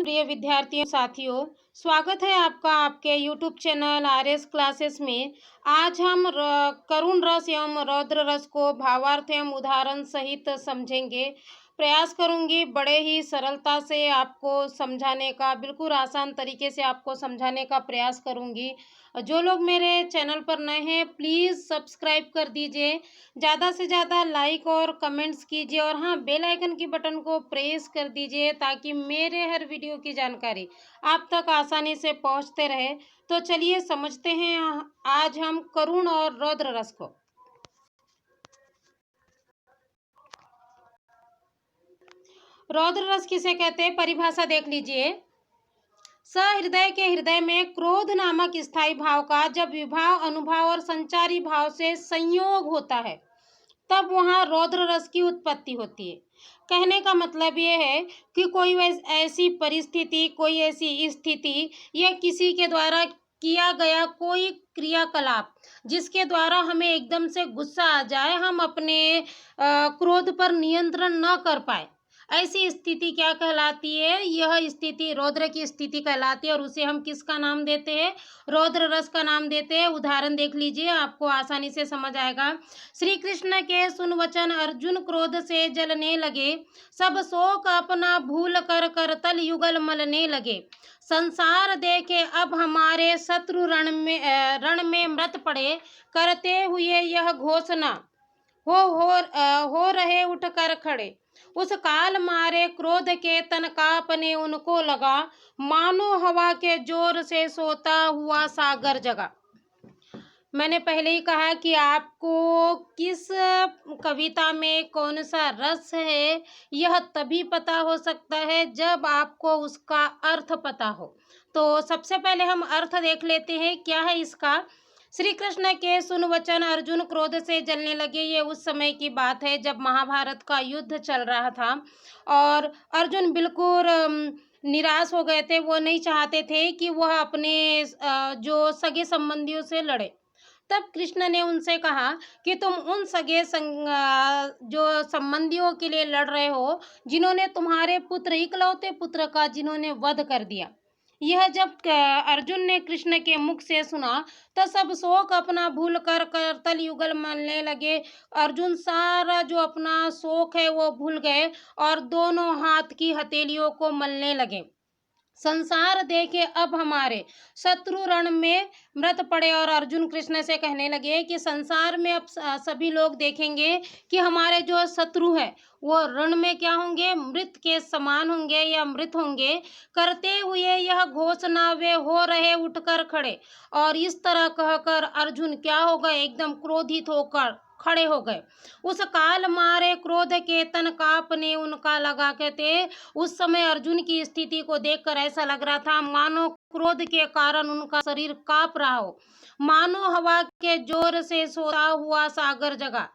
प्रिय विद्यार्थियों साथियों, स्वागत है आपका आपके यूट्यूब चैनल आरएस क्लासेस में। आज हम करुण रस एवं रौद्र रस को भावार्थ एवं उदाहरण सहित समझेंगे। प्रयास करूंगी बड़े ही सरलता से आपको समझाने का, बिल्कुल आसान तरीके से आपको समझाने का प्रयास करूंगी। जो लोग मेरे चैनल पर नए हैं प्लीज़ सब्सक्राइब कर दीजिए, ज़्यादा से ज़्यादा लाइक और कमेंट्स कीजिए और हाँ, बेल आइकन की बटन को प्रेस कर दीजिए ताकि मेरे हर वीडियो की जानकारी आप तक आसानी से पहुंचते रहे। तो चलिए समझते हैं आज हम करुण और रौद्र रस को। रौद्र रस किसे कहते हैं, परिभाषा देख लीजिए। सहृदय के हृदय में क्रोध नामक स्थायी भाव का जब विभाव, अनुभाव और संचारी भाव से संयोग होता है तब वहाँ रौद्र रस की उत्पत्ति होती है। कहने का मतलब ये है कि कोई ऐसी परिस्थिति, कोई ऐसी स्थिति या किसी के द्वारा किया गया कोई क्रियाकलाप जिसके द्वारा हमें एकदम से गुस्सा आ जाए, हम अपने क्रोध पर नियंत्रण न कर पाए, ऐसी स्थिति क्या कहलाती है? यह स्थिति रौद्र की स्थिति कहलाती है और उसे हम किसका नाम देते हैं? रौद्र रस का नाम देते हैं। उदाहरण देख लीजिए, आपको आसानी से समझ आएगा। श्री कृष्ण के सुन वचन अर्जुन क्रोध से जलने लगे, सब शोक अपना भूल कर करतल युगल मलने लगे। संसार देखे अब हमारे शत्रु रण में मृत पड़े, करते हुए यह घोषणा हो रहे उठकर खड़े। उस काल मारे क्रोध के तन कांपने उनको लगा, मानो हवा के जोर से सोता हुआ सागर जगा। मैंने पहले ही कहा कि आपको किस कविता में कौन सा रस है यह तभी पता हो सकता है जब आपको उसका अर्थ पता हो। तो सबसे पहले हम अर्थ देख लेते हैं, क्या है इसका। श्री कृष्ण के सुन वचन अर्जुन क्रोध से जलने लगे। ये उस समय की बात है जब महाभारत का युद्ध चल रहा था और अर्जुन बिल्कुल निराश हो गए थे। वो नहीं चाहते थे कि वह अपने जो सगे संबंधियों से लड़े। तब कृष्ण ने उनसे कहा कि तुम उन जो संबंधियों के लिए लड़ रहे हो जिन्होंने तुम्हारे पुत्र, इकलौते पुत्र का जिन्होंने वध कर दिया। यह जब अर्जुन ने कृष्ण के मुख से सुना तो सब शोक अपना भूल कर करतल युगल मलने लगे। अर्जुन सारा जो अपना शोक है वो भूल गए और दोनों हाथ की हथेलियों को मलने लगे। संसार देखे अब हमारे शत्रु रण में मृत पड़े। और अर्जुन कृष्ण से कहने लगे कि संसार में अब सभी लोग देखेंगे कि हमारे जो शत्रु है वो रण में क्या होंगे, मृत के समान होंगे या मृत होंगे। करते हुए यह घोषणा वे हो रहे उठकर खड़े। और इस तरह कहकर अर्जुन क्या हो गए, एकदम क्रोधित होकर खड़े हो गए। उस काल मारे क्रोध के तन कांपने उनका लगा। कहते उस समय अर्जुन की स्थिति को देखकर ऐसा लग रहा था मानो क्रोध के कारण उनका शरीर कांप रहा हो, मानो हवा के जोर से सोता हुआ सागर जगा।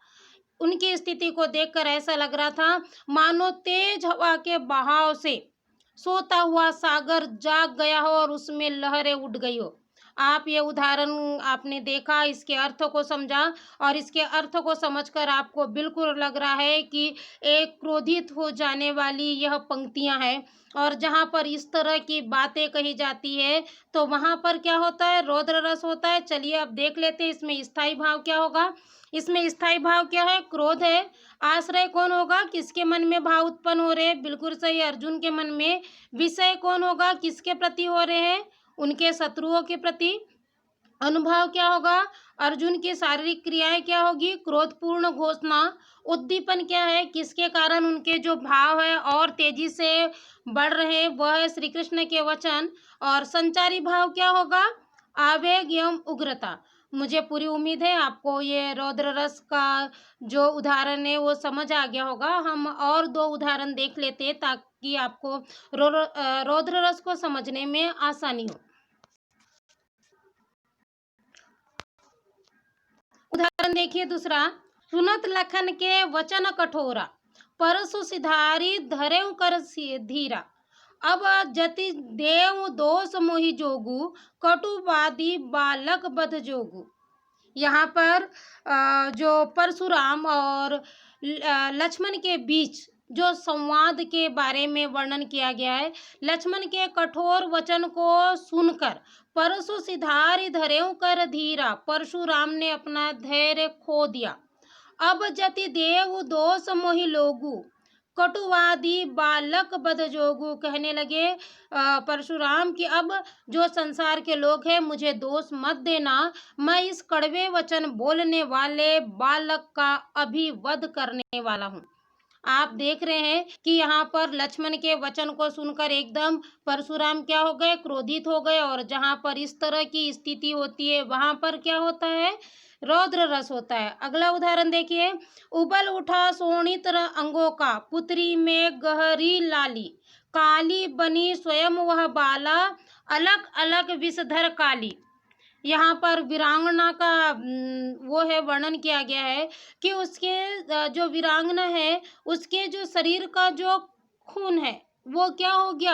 उनकी स्थिति को देखकर ऐसा लग रहा था मानो तेज हवा के बहाव से सोता हुआ सागर जाग गया हो और उसमें लहरें उठ गई हो। आप ये उदाहरण आपने देखा, इसके अर्थ को समझा और इसके अर्थ को समझकर आपको बिल्कुल लग रहा है कि एक क्रोधित हो जाने वाली यह पंक्तियां हैं। और जहाँ पर इस तरह की बातें कही जाती है तो वहाँ पर क्या होता है, रौद्र रस होता है। चलिए अब देख लेते हैं इसमें स्थायी भाव क्या होगा। इसमें स्थायी भाव क्या है, क्रोध है। आश्रय कौन होगा, किसके मन में भाव उत्पन्न हो रहे हैं, बिल्कुल सही, अर्जुन के मन में। विषय कौन होगा, किसके प्रति हो रहे हैं, उनके शत्रुओं के प्रति। अनुभाव क्या होगा, अर्जुन की शारीरिक क्रियाएं क्या होगी, क्रोधपूर्ण घोषणा। उद्दीपन क्या है, किसके कारण उनके जो भाव है और तेजी से बढ़ रहे, वह है श्री कृष्ण के वचन। और संचारी भाव क्या होगा, आवेग एवं उग्रता। मुझे पूरी उम्मीद है आपको ये रौद्र रस का जो उदाहरण है वो समझ आ गया होगा। हम और दो उदाहरण देख लेते हैं ताकि आपको रौद्र रस को समझने में आसानी हो। उदाहरण देखिए दूसरा, सुनत लखन के वचन कठोरा, परसु सिधारी धरेउ कर धीरा। अब जति देव दोष मोहि जोगु, कटुवादी बालक बध जोगु। यहाँ पर जो परशुराम और लक्ष्मण के बीच जो संवाद के बारे में वर्णन किया गया है। लक्ष्मण के कठोर वचन को सुनकर परशु सिधारि धरेउ कर धीरा, परशुराम ने अपना धैर्य खो दिया। अब जति देव दोष मोहि लोगु, कटुवादी बालक बद जोगु। कहने लगे परशुराम कि अब जो संसार के लोग हैं मुझे दोष मत देना, मैं इस कड़वे वचन बोलने वाले बालक का अभी वध करने वाला हूँ। आप देख रहे हैं कि यहाँ पर लक्ष्मण के वचन को सुनकर एकदम परशुराम क्या हो गए, क्रोधित हो गए। और जहाँ पर इस तरह की स्थिति होती है वहां पर क्या होता है, रौद्र रस होता है। अगला उदाहरण देखिए, उबल उठा शोणित अंगों का, पुत्री में गहरी लाली, काली बनी स्वयं वह बाला, अलग अलग विषधर काली। यहाँ पर वीरांगना का वो है वर्णन किया गया है कि उसके जो वीरांगना है उसके जो शरीर का जो खून है वो क्या हो गया,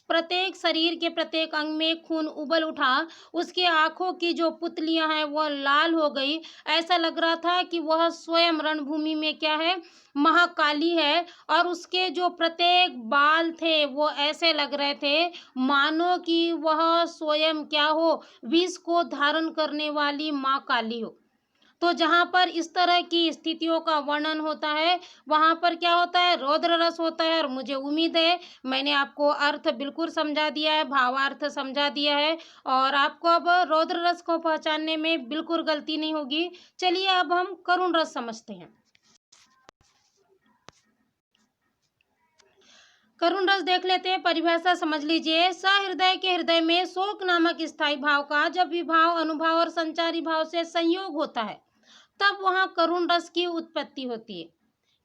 प्रत्येक शरीर के प्रत्येक अंग में खून उबल उठा। उसके आंखों की जो पुतलियां हैं वो लाल हो गई। ऐसा लग रहा था कि वह स्वयं रणभूमि में क्या है, महाकाली है। और उसके जो प्रत्येक बाल थे वो ऐसे लग रहे थे मानो कि वह स्वयं क्या हो, विष को धारण करने वाली माँ काली हो। तो जहाँ पर इस तरह की स्थितियों का वर्णन होता है वहाँ पर क्या होता है, रौद्र रस होता है। और मुझे उम्मीद है मैंने आपको अर्थ बिल्कुल समझा दिया है, भावार्थ समझा दिया है और आपको अब रौद्र रस को पहचानने में बिल्कुल गलती नहीं होगी। चलिए अब हम करुण रस समझते हैं। करुण रस देख लेते हैं, परिभाषा समझ लीजिए। सहृदय के हृदय में शोक नामक स्थायी भाव का जब विभाव, अनुभाव और संचारी भाव से संयोग होता है तब वहां करुण रस की उत्पत्ति होती है।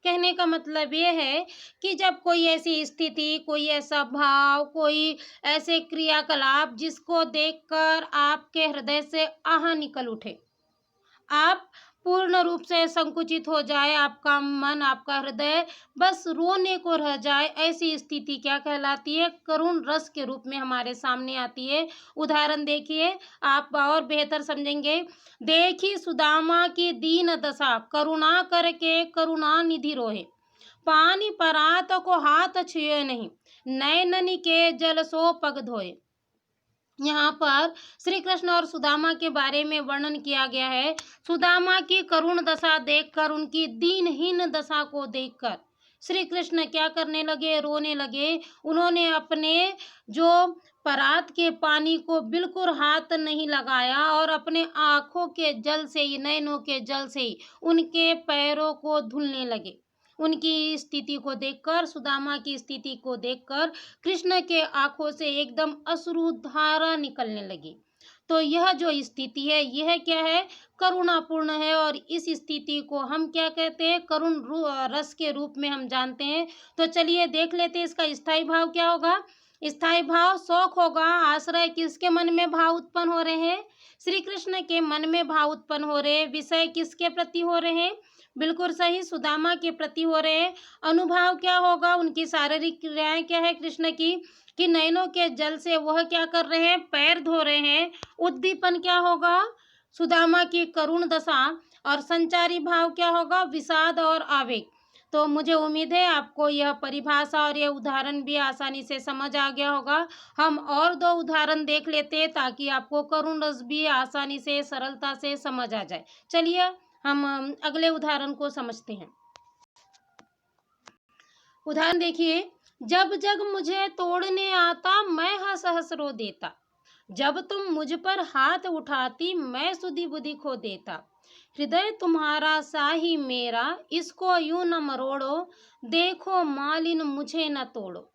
कहने का मतलब ये है कि जब कोई ऐसी स्थिति, कोई ऐसा भाव, कोई ऐसे क्रियाकलाप जिसको देखकर आपके हृदय से आह निकल उठे, आप पूर्ण रूप से संकुचित हो जाए, आपका मन, आपका हृदय बस रोने को रह जाए, ऐसी स्थिति क्या कहलाती है, करुण रस के रूप में हमारे सामने आती है। उदाहरण देखिए, आप और बेहतर समझेंगे। देखी सुदामा की दीन दशा, करुणा करके करुणा निधि रोहे, पानी परात को हाथ छुए नहीं, नैननी के जल सो पग धोए। यहाँ पर श्री कृष्ण और सुदामा के बारे में वर्णन किया गया है। सुदामा की करुण दशा देखकर, उनकी दीनहीन दशा को देखकर श्री कृष्ण क्या करने लगे, रोने लगे। उन्होंने अपने जो परात के पानी को बिल्कुल हाथ नहीं लगाया और अपने आंखों के जल से ही, नैनों के जल से ही उनके पैरों को धुलने लगे। उनकी स्थिति को देखकर, सुदामा की स्थिति को देखकर कृष्ण के आंखों से एकदम अश्रु धारा निकलने लगी। तो यह जो स्थिति है यह क्या है, करुणापूर्ण है। और इस स्थिति को हम क्या कहते हैं, करुण रस के रूप में हम जानते हैं। तो चलिए देख लेते हैं इसका स्थायी भाव क्या होगा। स्थायी भाव शौक होगा। आश्रय किसके मन में भाव उत्पन्न हो रहे हैं, श्री कृष्ण के मन में भाव उत्पन्न हो रहे हैं। विषय किसके प्रति हो रहे हैं, बिल्कुल सही, सुदामा के प्रति हो रहे हैं। अनुभाव क्या होगा, उनकी शारीरिक क्रियाएं क्या है कृष्ण की, कि नयनों के जल से वह क्या कर रहे हैं, पैर धो रहे हैं। उद्दीपन क्या होगा, सुदामा की करुण दशा। और संचारी भाव क्या होगा, विषाद और आवेग। तो मुझे उम्मीद है आपको यह परिभाषा और यह उदाहरण भी आसानी से समझ आ गया होगा। हम और दो उदाहरण देख लेते हैं ताकि आपको करुण रस भी आसानी से, सरलता से समझ आ जाए। चलिए हम अगले उदाहरण को समझते हैं। उदाहरण देखिए, जब जग मुझे तोड़ने आता मैं हंस हंस रो देता, जब तुम मुझ पर हाथ उठाती मैं सुधि बुद्धि खो देता, हृदय तुम्हारा सा ही मेरा इसको यूं न मरोड़ो, देखो मालिन मुझे न तोड़ो।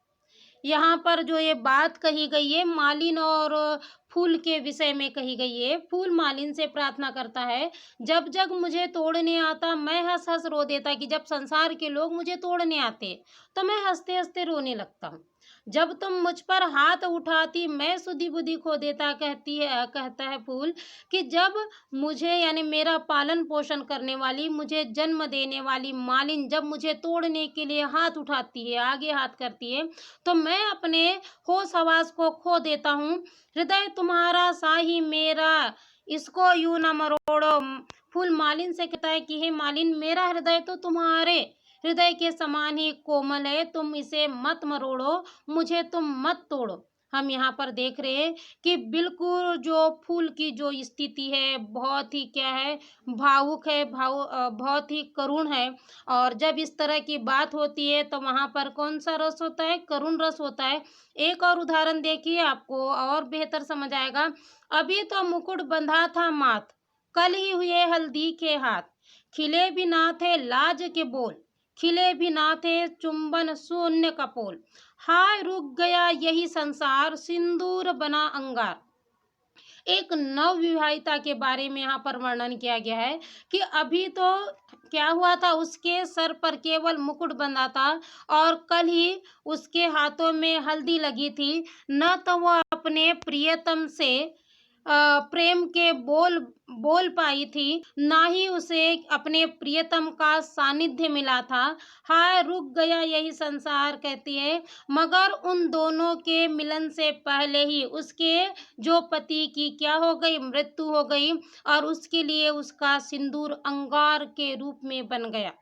यहाँ पर जो ये बात कही गई है मालिन और फूल के विषय में कही गई है। फूल मालिन से प्रार्थना करता है, जब जग मुझे तोड़ने आता मैं हंस हंस रो देता, कि जब संसार के लोग मुझे तोड़ने आते तो मैं हंसते हंसते रोने लगता हूँ। जब तुम मुझ पर हाथ उठाती मैं सुधि बुद्धि खो देता, कहता है फूल, कि जब मुझे यानी मेरा पालन पोषण करने वाली, मुझे जन्म देने वाली मालिन जब मुझे तोड़ने के लिए हाथ उठाती है, आगे हाथ करती है, तो मैं अपने होश हवास को खो देता हूँ। हृदय तुम्हारा सा ही मेरा इसको यूं न मरोड़ो। फूल मालिन से कहता है कि हे मालिन, मेरा हृदय तो तुम्हारे हृदय के समान ही कोमल है, तुम इसे मत मरोड़ो, मुझे तुम मत तोड़ो। हम यहाँ पर देख रहे हैं कि बिल्कुल जो फूल की जो स्थिति है, बहुत ही क्या है, भावुक है, बहुत ही करुण है। और जब इस तरह की बात होती है तो वहाँ पर कौन-सा रस होता है? करुण रस होता है। एक और उदाहरण देखिए, आपको और बेहतर समझ आएगा। अभी तो मुकुट बंधा था माथ, कल ही हुए हल्दी के हाथ, खिले भी ना थे लाज के बोल, खिले भी ना थे चुंबन शून्य कपोल, हाय रुक गया यही संसार, सिंदूर बना अंगार। एक नवविवाहिता के बारे में यहाँ पर वर्णन किया गया है कि अभी तो क्या हुआ था, उसके सर पर केवल मुकुट बंधा था और कल ही उसके हाथों में हल्दी लगी थी। न तो वो अपने प्रियतम से प्रेम के बोल बोल पाई थी, ना ही उसे अपने प्रियतम का सानिध्य मिला था। हाय रुक गया यही संसार, कहती है, मगर उन दोनों के मिलन से पहले ही उसके जो पति की क्या हो गई, मृत्यु हो गई, और उसके लिए उसका सिंदूर अंगार के रूप में बन गया।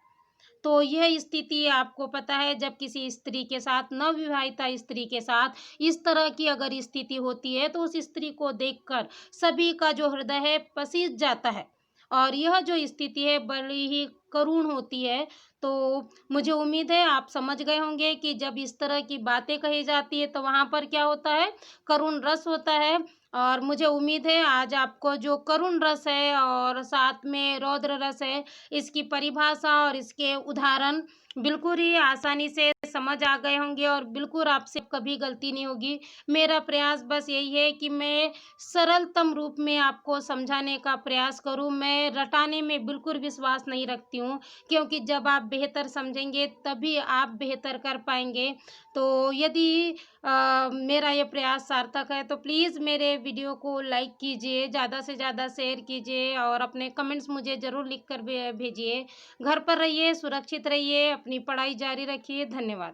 तो यह स्थिति आपको पता है, जब किसी स्त्री के साथ, नवविवाहिता स्त्री के साथ इस तरह की अगर स्थिति होती है तो उस स्त्री को देखकर सभी का जो हृदय है पसीज जाता है। और यह जो स्थिति है बड़ी ही करुण होती है। तो मुझे उम्मीद है आप समझ गए होंगे कि जब इस तरह की बातें कही जाती है तो वहाँ पर क्या होता है, करुण रस होता है। और मुझे उम्मीद है आज आपको जो करुण रस है और साथ में रौद्र रस है, इसकी परिभाषा और इसके उदाहरण बिल्कुल ही आसानी से समझ आ गए होंगे और बिल्कुल आपसे कभी गलती नहीं होगी। मेरा प्रयास बस यही है कि मैं सरलतम रूप में आपको समझाने का प्रयास करूं। मैं रटाने में बिल्कुल विश्वास नहीं रखती हूं, क्योंकि जब आप बेहतर समझेंगे तभी आप बेहतर कर पाएंगे। तो यदि मेरा ये प्रयास सार्थक है तो प्लीज़ मेरे वीडियो को लाइक कीजिए, ज़्यादा से ज़्यादा शेयर कीजिए और अपने कमेंट्स मुझे ज़रूर लिख कर भेजिए। घर पर रहिए, सुरक्षित रहिए, अपनी पढ़ाई जारी रखिए। धन्यवाद।